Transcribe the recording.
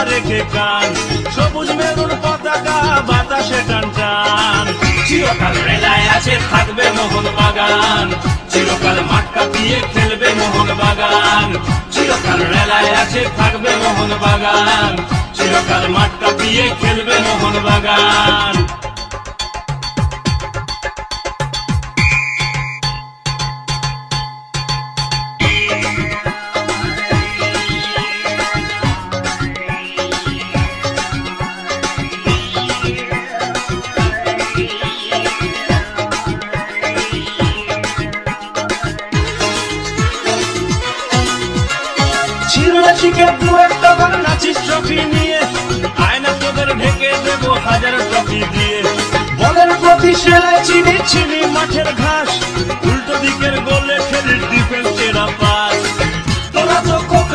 রেখে কান, সবুজ মেরুন পতাকা বাতাসে টান টান। চিরকাল রেলায় আছে থাকবে মোহনবাগান, চিরকাল মাঠ কাঁপিয়ে খেলবে মোহনবাগান। চিরকাল রেলায় আছে থাকবে মোহনবাগান, চিরকাল মাঠ কাঁপিয়ে খেলবে মোহনবাগান। শিখে দু একটা বার নাচিস ট্রফি নিয়ে, আয়না তোদের ঢেকে দেবো হাজার ট্রফি দিয়ে। বলের প্রতি সেলাই চিনি চিনি মাঠের ঘাস, উল্টো দিকের গোলে খেলি